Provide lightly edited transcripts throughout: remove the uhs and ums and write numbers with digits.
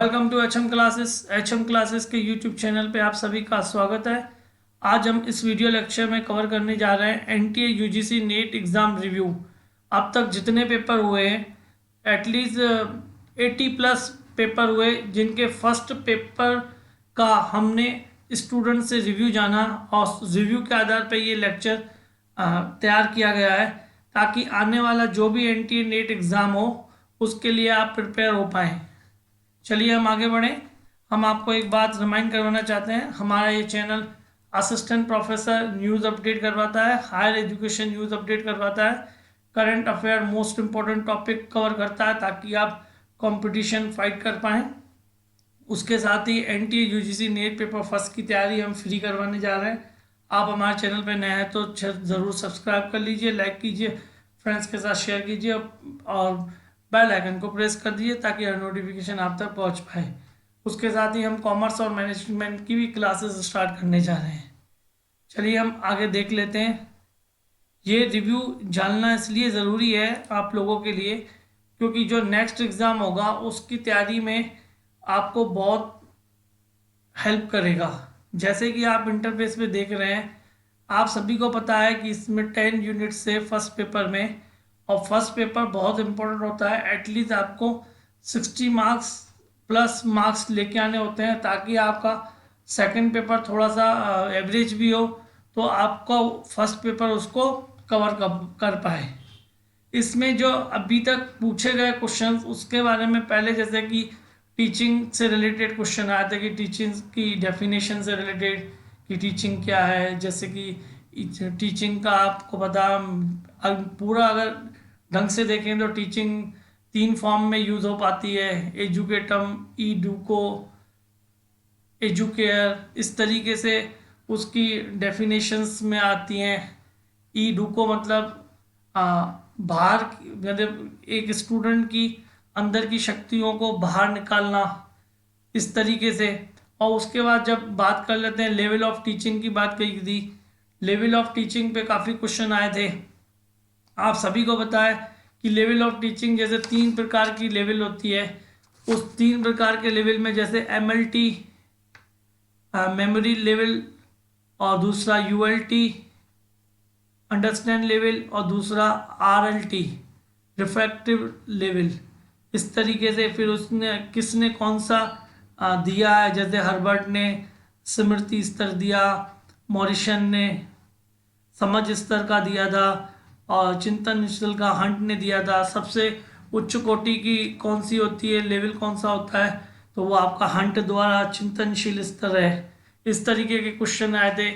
Welcome to H M classes के YouTube channel पे आप सभी का स्वागत है। आज हम इस वीडियो लेक्चर में कवर करने जा रहे हैं NTA UGC net exam review. अब तक जितने पेपर हुए हैं एटलीस्ट 80+ पेपर हुए, जिनके फर्स्ट पेपर का हमने स्टूडेंट से रिव्यू जाना और रिव्यू के आधार पर ये लेक्चर तैयार किया गया है, ताकि आने वाला जो भी एनटीए नेट एग्ज़ाम हो उसके लिए आप प्रिपेयर हो पाएँ। चलिए हम आगे बढ़ें। हम आपको एक बात रिमाइंड करवाना चाहते हैं, हमारा ये channel assistant professor news update करवाता है, हायर एजुकेशन न्यूज़ अपडेट करवाता है, current affair most important topic cover करता है ताकि आप कंपटीशन फाइट कर पाएँ। उसके साथ ही NTA UGC NET paper first की तैयारी हम फ्री करवाने जा रहे हैं। आप हमारे चैनल पर नए हैं तो ज़रूर सब्सक्राइब कर लीजिए, लाइक कीजिए, फ्रेंड्स के साथ शेयर कीजिए और बेल आइकन को प्रेस कर दीजिए ताकि हर नोटिफिकेशन आप तक पहुंच पाए। उसके साथ ही हम कॉमर्स और मैनेजमेंट की भी क्लासेस स्टार्ट करने जा रहे हैं। चलिए हम आगे देख लेते हैं। ये रिव्यू जानना इसलिए ज़रूरी है आप लोगों के लिए क्योंकि जो नेक्स्ट एग्ज़ाम होगा उसकी तैयारी में आपको बहुत हेल्प करेगा। जैसे कि आप इंटरफेस पे देख रहे हैं, आप सभी को पता है कि इसमें 10 यूनिट से फर्स्ट पेपर में, और फर्स्ट पेपर बहुत इंपॉर्टेंट होता है। एटलीस्ट आपको 60 मार्क्स प्लस मार्क्स लेके आने होते हैं ताकि आपका सेकंड पेपर थोड़ा सा एवरेज भी हो तो आपको फर्स्ट पेपर उसको कवर कर पाए। इसमें जो अभी तक पूछे गए क्वेश्चंस उसके बारे में पहले, जैसे कि टीचिंग से रिलेटेड क्वेश्चन आए थे कि टीचिंग की डेफिनेशन से रिलेटेड कि टीचिंग क्या है। जैसे कि टीचिंग का आपको पता, पूरा अगर ढंग से देखें तो टीचिंग 3 फॉर्म में यूज़ हो पाती है, एजुकेटम, ईडुको, एजुकेयर, इस तरीके से उसकी डेफिनेशंस में आती हैं। ईडुको मतलब बाहर, मतलब एक स्टूडेंट की अंदर की शक्तियों को बाहर निकालना, इस तरीके से। और उसके बाद जब बात कर लेते हैं लेवल ऑफ टीचिंग की, बात कही थी, लेवल ऑफ टीचिंग पे काफ़ी क्वेश्चन आए थे। आप सभी को पता है कि लेवल ऑफ टीचिंग जैसे 3 प्रकार की लेवल होती है। उस 3 प्रकार के लेवल में जैसे एमएलटी मेमोरी लेवल, और दूसरा यूएलटी अंडरस्टैंड लेवल, और दूसरा आरएलटी रिफ्रैक्टिव लेवल। इस तरीके से फिर उसने किसने कौन सा दिया है, जैसे हर्बर्ट ने स्मृति स्तर दिया, मॉरिशन ने समझ स्तर का दिया था, और चिंतन स्तर का हंट ने दिया था। सबसे उच्च कोटि की कौन सी होती है, लेवल कौन सा होता है, तो वो आपका हंट द्वारा चिंतनशील स्तर है। इस तरीके के क्वेश्चन आए थे।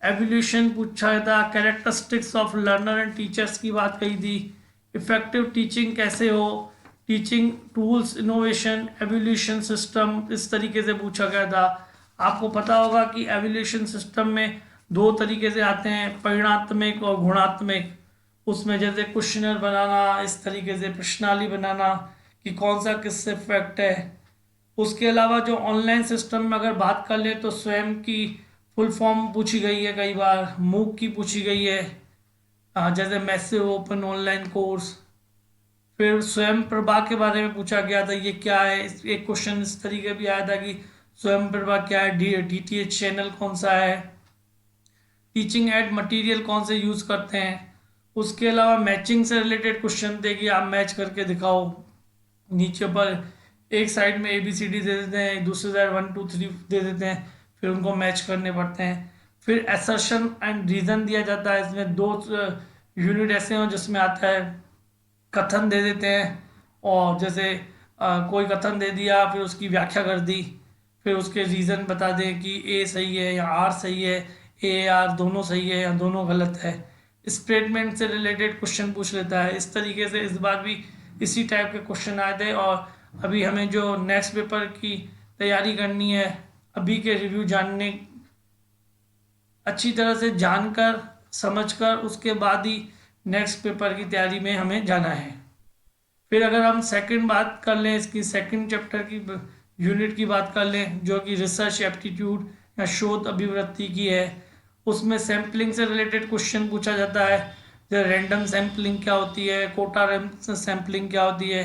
एवोल्यूशन पूछा था, characteristics of learner and teachers की बात कही थी, इफेक्टिव टीचिंग कैसे हो, teaching tools, innovation, evolution system, इस तरीके से पूछा गया था। आपको पता होगा कि एवोल्यूशन सिस्टम में 2 तरीके से आते हैं, परिणात्मक और गुणात्मक। उसमें जैसे क्वेश्चनर बनाना, इस तरीके से प्रश्नावली बनाना कि कौन सा किससे इफेक्ट है। उसके अलावा जो ऑनलाइन सिस्टम में अगर बात कर ले तो स्वयं की फुल फॉर्म पूछी गई है, कई बार मूक की पूछी गई है, जैसे मैसिव ओपन ऑनलाइन कोर्स। फिर स्वयं प्रभा के बारे में पूछा गया था, ये क्या है। एक क्वेश्चन इस तरीके भी आया था कि स्वयं प्रभा क्या है, डीटीएच चैनल कौन सा है, टीचिंग एड मटेरियल कौन से यूज़ करते हैं। उसके अलावा मैचिंग से रिलेटेड क्वेश्चन थे कि आप मैच करके दिखाओ। नीचे पर एक साइड में ABCD दे देते हैं, दूसरी साइड 1 2 3 दे देते हैं, फिर उनको मैच करने पड़ते हैं। फिर असर्शन एंड रीज़न दिया जाता है। इसमें 2 यूनिट ऐसे हैं जिसमें आता है कथन दे देते हैं, और जैसे कोई कथन दे दिया, फिर उसकी व्याख्या कर दी, फिर उसके रीज़न बता दें कि A सही है या R सही है, AR दोनों सही है या दोनों गलत है। स्टेटमेंट से रिलेटेड क्वेश्चन पूछ लेता है। इस तरीके से इस बार भी इसी टाइप के क्वेश्चन आए थे। और अभी हमें जो नेक्स्ट पेपर की तैयारी करनी है, अभी के रिव्यू जानने, अच्छी तरह से जानकर समझकर उसके बाद ही नेक्स्ट पेपर की तैयारी में हमें जाना है। फिर अगर हम सेकंड बात कर लें, इसकी सेकंड चैप्टर की यूनिट की बात कर लें, जो कि रिसर्च एप्टीट्यूड या शोध अभिवृत्ति की है, उसमें सैम्पलिंग से रिलेटेड क्वेश्चन पूछा जाता है। जैसे रैंडम सैम्पलिंग क्या होती है, कोटा सैम्पलिंग क्या होती है,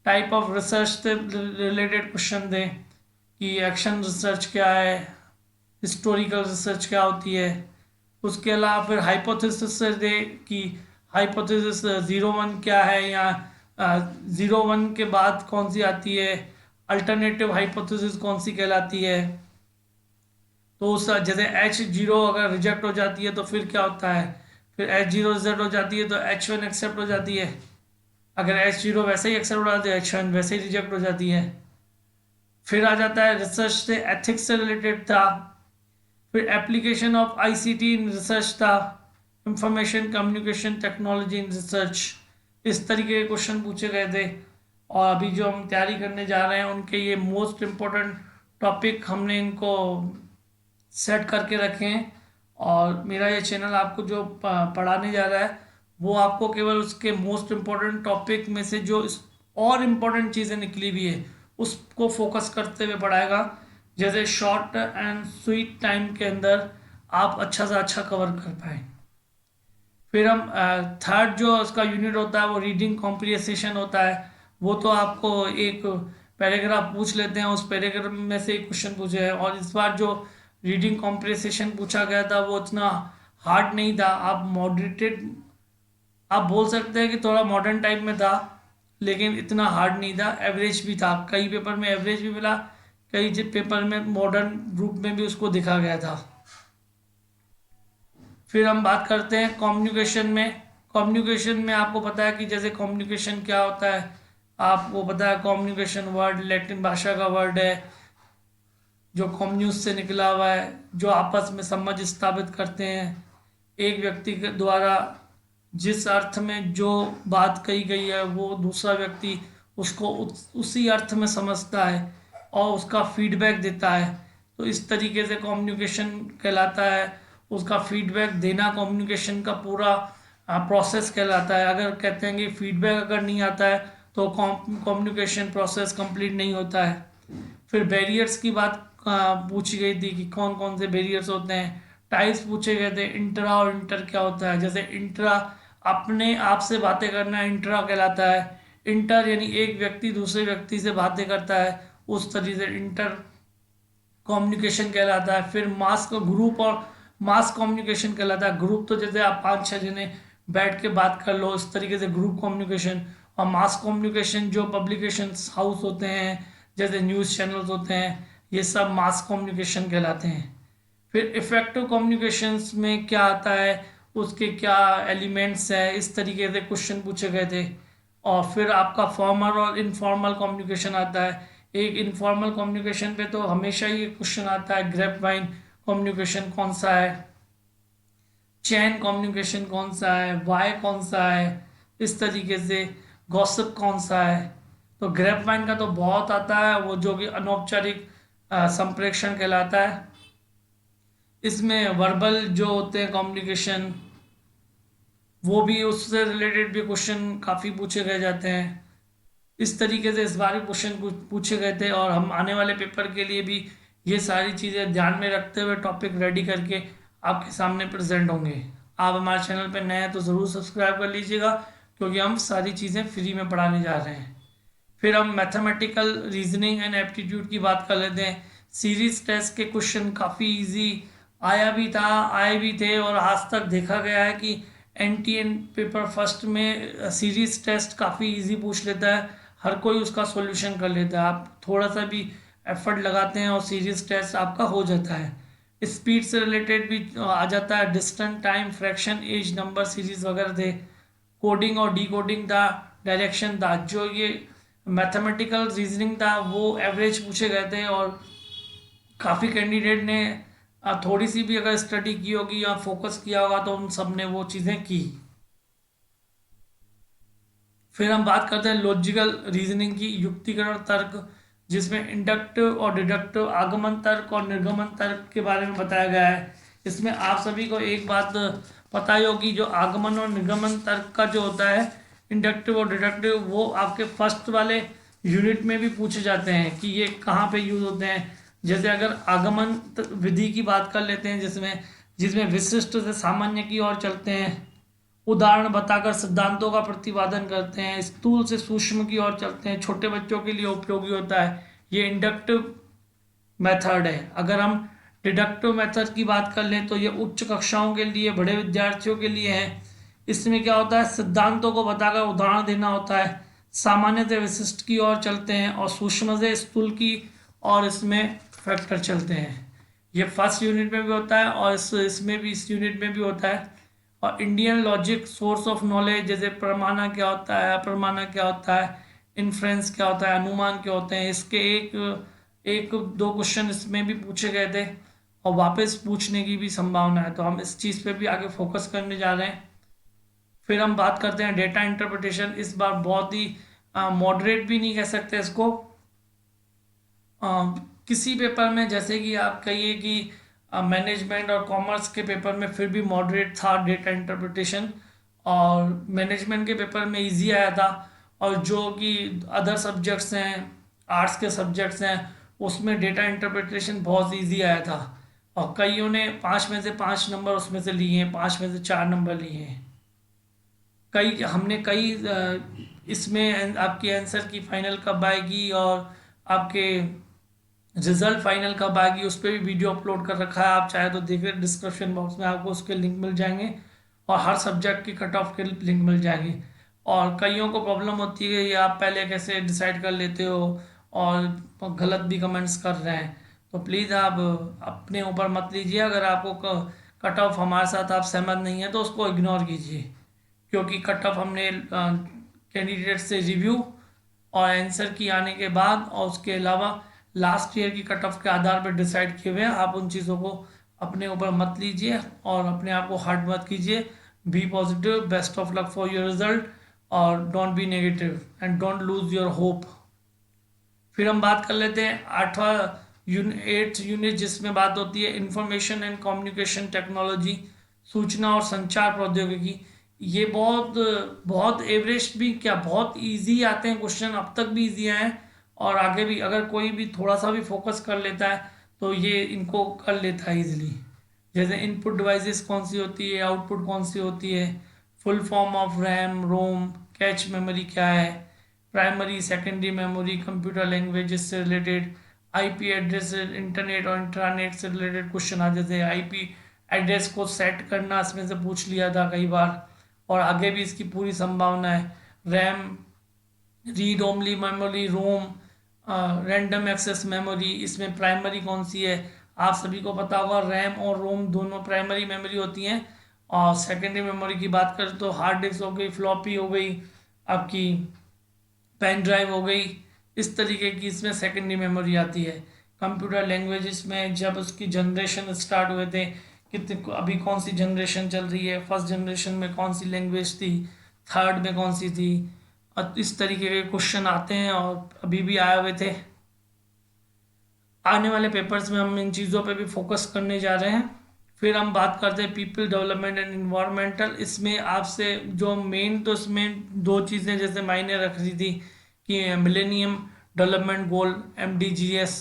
टाइप ऑफ रिसर्च से रिलेटेड क्वेश्चन दें कि एक्शन रिसर्च क्या है, हिस्टोरिकल रिसर्च क्या होती है। उसके अलावा फिर हाइपोथेसिस से दे कि हाइपोथेसिस 0 1 क्या है, या 0 1 के बाद कौन सी आती है, अल्टरनेटिव हाइपोथेसिस कौन सी कहलाती है। तो उस जैसे H0 अगर रिजेक्ट हो जाती है तो फिर क्या होता है, फिर H0 रिजेक्ट हो जाती है तो H1 एक्सेप्ट हो जाती है। अगर H0 वैसे ही एक्सेप्ट हो जाती है, H1 वैसे ही रिजेक्ट हो जाती है। फिर आ जाता है रिसर्च से एथिक्स से रिलेटेड था। फिर application of ICT in research था, information communication technology in research. इस तरीके के क्वेश्चन पूछे गए थे। और अभी जो हम तैयारी करने जा रहे हैं उनके ये मोस्ट इम्पोर्टेंट टॉपिक हमने इनको सेट करके रखे हैं। और मेरा ये चैनल आपको जो पढ़ाने जा रहा है वो आपको केवल उसके मोस्ट इम्पोर्टेंट टॉपिक में से जो और इम्पोर्टेंट चीज़ें निकली हुई है उसको फोकस करते हुए पढ़ाएगा, जैसे शॉर्ट एंड स्वीट टाइम के अंदर आप अच्छा से अच्छा कवर कर पाए। फिर हम थर्ड जो उसका यूनिट होता है वो रीडिंग कॉम्प्रिहेंशन होता है। वो तो आपको एक पैराग्राफ पूछ लेते हैं, उस पैराग्राफ में से एक क्वेश्चन पूछे हैं। और इस बार जो रीडिंग कॉम्प्रिहेंशन पूछा गया था वो इतना हार्ड नहीं था, आप मॉडरेटेड आप बोल सकते हैं कि थोड़ा मॉडर्न टाइप में था, लेकिन इतना हार्ड नहीं था, एवरेज भी था। कई पेपर में एवरेज भी मिला, कई पेपर में मॉडर्न रूप में भी उसको दिखा गया था। फिर हम बात करते हैं कम्युनिकेशन में। कम्युनिकेशन में आपको पता है कि जैसे कम्युनिकेशन क्या होता है, आपको पता है कम्युनिकेशन वर्ड लैटिन भाषा का वर्ड है जो कम्युन्यूस से निकला हुआ है, जो आपस में समझ स्थापित करते हैं। एक व्यक्ति के द्वारा जिस अर्थ में जो बात कही गई है वो दूसरा व्यक्ति उसको उसी अर्थ में समझता है और उसका फीडबैक देता है। तो इस तरीके से कम्युनिकेशन कहलाता है। उसका फीडबैक देना कम्युनिकेशन का पूरा प्रोसेस कहलाता है। अगर कहते हैं कि फीडबैक अगर नहीं आता है तो कम्युनिकेशन प्रोसेस कंप्लीट नहीं होता है। फिर बैरियर्स की बात पूछी गई थी कि कौन कौन से बैरियर्स होते हैं। टाइप्स पूछे गए थे, इंट्रा और इंटर क्या होता है। जैसे इंट्रा अपने आप से बातें करना इंट्रा कहलाता है। इंटर यानी एक व्यक्ति दूसरे व्यक्ति से बातें करता है, उस तरीके से इंटर कम्युनिकेशन कहलाता है। फिर मास का ग्रुप और मास कम्युनिकेशन कहलाता है। ग्रुप तो जैसे आप 5 6 जने बैठ के बात कर लो, इस तरीके से ग्रुप कम्युनिकेशन। और मास कम्युनिकेशन जो पब्लिकेशन हाउस होते हैं, जैसे न्यूज़ चैनल्स होते हैं, ये सब मास कम्युनिकेशन कहलाते हैं। फिर इफेक्टिव कम्युनिकेशंस में क्या आता है, उसके क्या एलिमेंट्स हैं, इस तरीके से क्वेश्चन पूछे गए थे। और फिर आपका फॉर्मल और इनफॉर्मल कम्युनिकेशन आता है। एक इनफॉर्मल कम्युनिकेशन पे तो हमेशा ही क्वेश्चन आता है, ग्रेपवाइन कम्युनिकेशन कौन सा है, चैन कम्युनिकेशन कौन सा है, वाई कौन सा है, इस तरीके से गॉसिप कौन सा है। तो ग्रेपवाइन का तो बहुत आता है, वो जो कि अनौपचारिक संप्रेषण कहलाता है। इसमें वर्बल जो होते हैं कम्युनिकेशन, वो भी उससे रिलेटेड भी क्वेश्चन काफ़ी पूछे गए जाते हैं। इस तरीके से इस बार भी क्वेश्चन पूछे गए थे। और हम आने वाले पेपर के लिए भी ये सारी चीज़ें ध्यान में रखते हुए टॉपिक रेडी करके आपके सामने प्रेजेंट होंगे। आप हमारे चैनल पर नए हैं तो ज़रूर सब्सक्राइब कर लीजिएगा, क्योंकि हम सारी चीज़ें फ्री में पढ़ाने जा रहे हैं। फिर हम मैथमेटिकल रीजनिंग एंड एप्टीट्यूड की बात कर लेते हैं। सीरीज टेस्ट के क्वेश्चन काफ़ी इजी आए भी थे, और आज तक देखा गया है कि एनटीएन पेपर फर्स्ट में सीरीज टेस्ट काफ़ी इजी पूछ लेता है, हर कोई उसका सॉल्यूशन कर लेता है। आप थोड़ा सा भी एफर्ट लगाते हैं और सीरीज टेस्ट आपका हो जाता है। स्पीड से रिलेटेड भी आ जाता है, distance time fraction age number series वगैरह थे। कोडिंग और डिकोडिंग था, डायरेक्शन था। जो ये मैथमेटिकल रीजनिंग था वो एवरेज पूछे गए थे, और काफ़ी कैंडिडेट ने थोड़ी सी भी अगर स्टडी की होगी या फोकस किया होगा तो उन सब ने वो चीज़ें की। फिर हम बात करते हैं लॉजिकल रीजनिंग की, युक्तिकरण तर्क, जिसमें इंडक्टिव और डिडक्टिव आगमन तर्क और निर्गमन तर्क के बारे में बताया गया है। इसमें आप सभी को एक बात पता ही होगी, जो आगमन और निर्गमन तर्क का जो होता है इंडक्टिव और डिडक्टिव, वो आपके फर्स्ट वाले यूनिट में भी पूछे जाते हैं कि ये कहाँ पे यूज होते हैं। जैसे अगर आगमन विधि की बात कर लेते हैं, जिसमें जिसमें विशिष्ट से सामान्य की ओर चलते हैं, उदाहरण बताकर सिद्धांतों का प्रतिपादन करते हैं, स्थूल से सूक्ष्म की ओर चलते हैं, छोटे बच्चों के लिए उपयोगी होता है। ये इंडक्टिव मेथड है। अगर हम डिडक्टिव मेथड की बात कर लें तो ये उच्च कक्षाओं के लिए, बड़े विद्यार्थियों के लिए है। इसमें क्या होता है, सिद्धांतों को बताकर उदाहरण देना होता है, सामान्य से विशिष्ट की ओर चलते हैं और सूक्ष्म से स्थूल की और इसमें फैक्टर चलते हैं। ये फर्स्ट यूनिट में भी होता है और इसमें भी, इस यूनिट में भी होता है। और Indian logic, source of knowledge, जैसे प्रमाणा क्या होता है, अप्रमाणा क्या होता है, इन्फ्रेंस क्या होता है, अनुमान क्या होते हैं, इसके एक एक दो क्वेश्चन इसमें भी पूछे गए थे और वापस पूछने की भी संभावना है, तो हम इस चीज़ पे भी आगे फोकस करने जा रहे हैं। फिर हम बात करते हैं डेटा इंटरप्रिटेशन। इस बार बहुत ही मॉडरेट भी नहीं कह सकते इसको, अ, किसी पेपर में, जैसे कि आप कहिए कि मैनेजमेंट और कॉमर्स के पेपर में फिर भी मॉडरेट था डेटा इंटरप्रिटेशन, और मैनेजमेंट के पेपर में इजी आया था, और जो कि अदर सब्जेक्ट्स हैं, आर्ट्स के सब्जेक्ट्स हैं, उसमें डेटा इंटरप्रिटेशन बहुत इजी आया था, और कईयों ने 5 में से 5 नंबर उसमें से लिए हैं, 5 में से 4 नंबर लिए हैं। हमने कई इसमें आपकी आंसर की फाइनल कब आएगी और आपके रिजल्ट फाइनल कब आएगी, उस पर भी वीडियो अपलोड कर रखा है, आप चाहे तो देखिए, डिस्क्रिप्शन बॉक्स में आपको उसके लिंक मिल जाएंगे और हर सब्जेक्ट की कट ऑफ के लिंक मिल जाएगी। और कईयों को प्रॉब्लम होती है ये आप पहले कैसे डिसाइड कर लेते हो और गलत भी कमेंट्स कर रहे हैं, तो प्लीज़ आप अपने ऊपर मत लीजिए। अगर आपको कट ऑफ हमारे साथ आप सहमत नहीं है तो उसको इग्नोर कीजिए, क्योंकि कट ऑफ हमने कैंडिडेट से रिव्यू और आंसर की आने के बाद और उसके अलावा लास्ट ईयर की कट ऑफ के आधार पर डिसाइड किए हुए हैं। आप उन चीज़ों को अपने ऊपर मत लीजिए और अपने आप को हार्ड मत कीजिए। Be positive, best of luck for your result, और don't be negative and don't lose your hope. फिर हम बात कर लेते हैं 8th यूनिट, जिसमें बात होती है इंफॉर्मेशन एंड कम्युनिकेशन टेक्नोलॉजी, सूचना और संचार प्रौद्योगिकी। ये बहुत बहुत एवरेज भी क्या, बहुत इजी आते हैं क्वेश्चन, अब तक भी इजी आए हैं और आगे भी, अगर कोई भी थोड़ा सा भी फोकस कर लेता है तो ये इनको कर लेता है इजीली। जैसे इनपुट डिवाइसेस कौन सी होती है, आउटपुट कौन सी होती है, full form of RAM, ROM, cache memory क्या है, primary secondary memory, computer languages से रिलेटेड, आईपी एड्रेस, इंटरनेट और इंटरनेट से रिलेटेड क्वेश्चन आ जाते हैं। आईपी एड्रेस को सेट करना इसमें से पूछ लिया था कई बार, और आगे भी इसकी पूरी संभावना है। रैम, रीड ओनली मेमोरी, रोम, रैंडम एक्सेस मेमोरी, इसमें प्राइमरी कौन सी है। आप सभी को पता होगा रैम और रोम दोनों प्राइमरी मेमोरी होती हैं, और सेकेंडरी मेमोरी की बात करें तो हार्ड डिस्क हो गई, फ्लॉपी हो गई, आपकी पेन ड्राइव हो गई, इस तरीके की इसमें सेकेंडरी मेमोरी आती है। कंप्यूटर लैंग्वेजेस में जब उसकी जनरेशन स्टार्ट हुए थे, कितने, अभी कौन सी जनरेशन चल रही है, फर्स्ट जनरेशन में कौन सी लैंग्वेज थी, थर्ड में कौन सी थी, और इस तरीके के क्वेश्चन आते हैं और अभी भी आए हुए थे। आने वाले पेपर्स में हम इन चीज़ों पे भी फोकस करने जा रहे हैं। फिर हम बात करते हैं पीपल डेवलपमेंट एंड इन्वायरमेंटल। इसमें आपसे जो मेन, तो इसमें दो चीज़ें जैसे मायने रख रही थी कि मिलेनियम डेवलपमेंट गोल MDGs,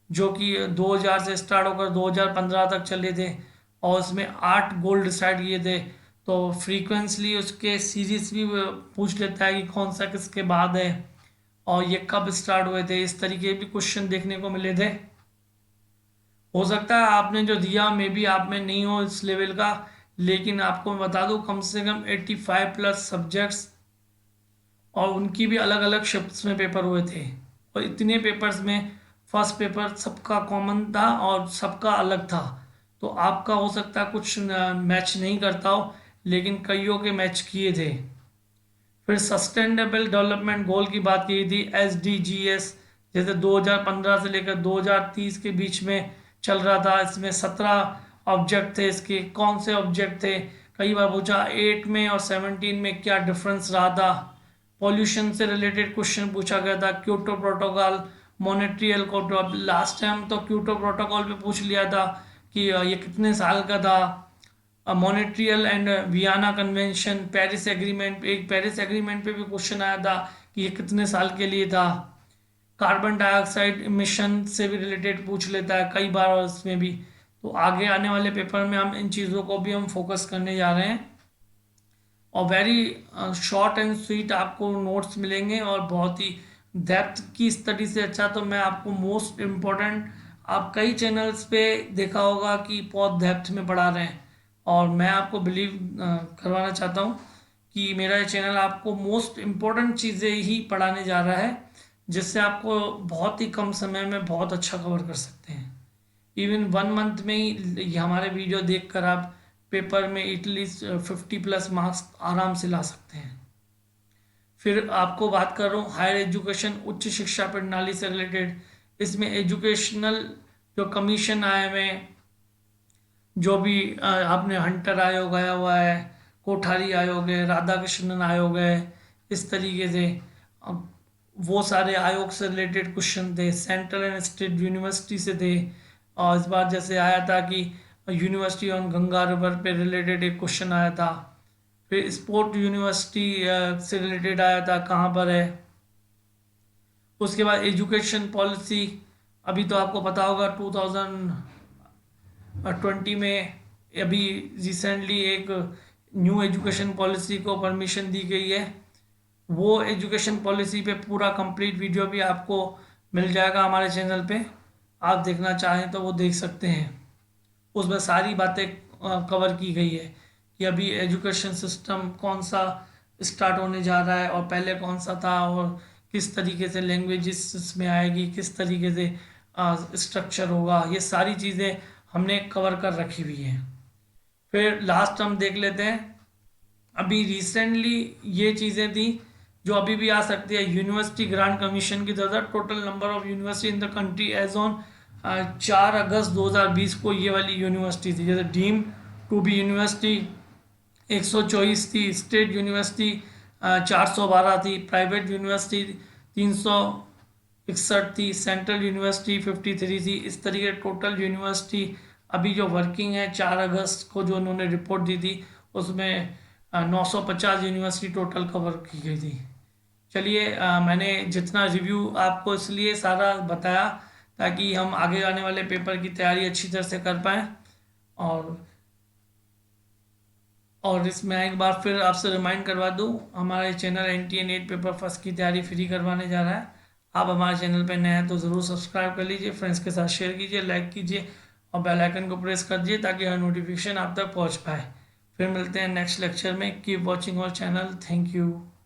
जो कि 2000 से स्टार्ट होकर 2015 तक चले थे, और उसमें 8 गोल डिसाइड किए थे। तो फ्रीक्वेंसली उसके सीरीज भी वो पूछ लेता है कि कौन सा किसके बाद है और ये कब स्टार्ट हुए थे, इस तरीके भी क्वेश्चन देखने को मिले थे। हो सकता है आपने जो दिया मे बी आप में नहीं हो इस लेवल का, लेकिन आपको मैं बता दूं कम से कम 85+ सब्जेक्ट्स और उनकी भी अलग अलग शिफ्ट्स में पेपर हुए थे, और इतने पेपर्स में फर्स्ट पेपर सबका कॉमन था और सबका अलग था। तो आपका हो सकता है कुछ मैच नहीं करता हो, लेकिन कईयों के मैच किए थे। फिर सस्टेनेबल डेवलपमेंट गोल की बात की थी, SDGs, जैसे 2015 से लेकर 2030 के बीच में चल रहा था। इसमें 17 ऑब्जेक्ट थे, इसके कौन से ऑब्जेक्ट थे, कई बार पूछा 8 में और 17 में क्या डिफरेंस रहा था। पॉल्यूशन से रिलेटेड क्वेश्चन पूछा गया था, Kyoto protocol, Montreal code. Last time तो क्योटो प्रोटोकॉल पे पूछ लिया था कि ये कितने साल का था। Montreal and Vienna convention, Paris agreement, एक पेरिस एग्रीमेंट पे भी क्वेश्चन आया था कि ये कितने साल के लिए था। कार्बन डाइऑक्साइड इमिशन से भी रिलेटेड पूछ लेता है कई बार, और इसमें भी। तो आगे आने वाले पेपर में हम इन चीज़ों को भी हम फोकस करने जा रहे हैं। और वेरी शॉर्ट एंड स्वीट आपको नोट्स मिलेंगे और बहुत ही डेप्थ की स्टडी से अच्छा तो मैं आपको मोस्ट इम्पोर्टेंट, आप कई चैनल्स पे देखा होगा कि बहुत डेप्थ में पढ़ा रहे हैं, और मैं आपको बिलीव करवाना चाहता हूँ कि मेरा ये चैनल आपको मोस्ट इम्पोर्टेंट चीज़ें ही पढ़ाने जा रहा है, जिससे आपको बहुत ही कम समय में बहुत अच्छा कवर कर सकते हैं। इवन 1 मंथ में ही ये हमारे वीडियो देखकर आप पेपर में एटलीस्ट 50+ मार्क्स आराम से ला सकते हैं। फिर आपको बात कर रहा हूँ हायर एजुकेशन, उच्च शिक्षा प्रणाली से रिलेटेड। इसमें एजुकेशनल जो कमीशन आए हुए हैं, जो भी आपने हंटर आयोग आया हुआ है, कोठारी आयोग है, राधा कृष्णन आयोग है, इस तरीके से अ, वो सारे आयोग से रिलेटेड क्वेश्चन थे, सेंट्रल एंड स्टेट यूनिवर्सिटी से थे। और इस बार जैसे आया था कि यूनिवर्सिटी ऑन गंगा रिवर पे रिलेटेड एक क्वेश्चन आया था। फिर स्पोर्ट यूनिवर्सिटी से रिलेटेड आया था, कहाँ पर है। उसके बाद एजुकेशन पॉलिसी, अभी तो आपको पता होगा 2020 में अभी रिसेंटली एक न्यू एजुकेशन पॉलिसी को परमिशन दी गई है। वो एजुकेशन पॉलिसी पे पूरा कंप्लीट वीडियो भी आपको मिल जाएगा हमारे चैनल पे, आप देखना चाहें तो वो देख सकते हैं। उसमें सारी बातें कवर की गई है कि अभी एजुकेशन सिस्टम कौन सा स्टार्ट होने जा रहा है और पहले कौन सा था, और किस तरीके से लैंग्वेजेस इसमें आएगी, किस तरीके से स्ट्रक्चर होगा, ये सारी चीज़ें हमने कवर कर रखी हुई हैं। फिर लास्ट हम देख लेते हैं, अभी रिसेंटली ये चीज़ें थी जो अभी भी आ सकती है। यूनिवर्सिटी ग्रांट कमीशन की तरफ से total number of university in the country as on 4 अगस्त 2020 को ये वाली यूनिवर्सिटी थी। जैसे डीम टू बी यूनिवर्सिटी 124 थी, स्टेट यूनिवर्सिटी 412 थी, प्राइवेट यूनिवर्सिटी 361 थी, सेंट्रल यूनिवर्सिटी 53 थी। इस तरीके टोटल यूनिवर्सिटी अभी जो वर्किंग है 4 अगस्त को जो उन्होंने रिपोर्ट दी थी, उसमें 950 यूनिवर्सिटी टोटल कवर की गई थी। चलिए, मैंने जितना रिव्यू आपको इसलिए सारा बताया ताकि हम आगे आने वाले पेपर की तैयारी अच्छी तरह से कर पाएँ। और इसमें एक बार फिर आपसे रिमाइंड करवा दूँ, हमारे channel NTA NET paper first की तैयारी फ्री करवाने जा रहा है। आप हमारे चैनल पर नए हैं तो ज़रूर सब्सक्राइब कर लीजिए, फ्रेंड्स के साथ शेयर कीजिए, लाइक कीजिए और बेल आइकन को प्रेस कर दीजिए ताकि हर नोटिफिकेशन आप तक पहुंच पाए। फिर मिलते हैं नेक्स्ट लेक्चर में। Keep watching our channel. Thank you.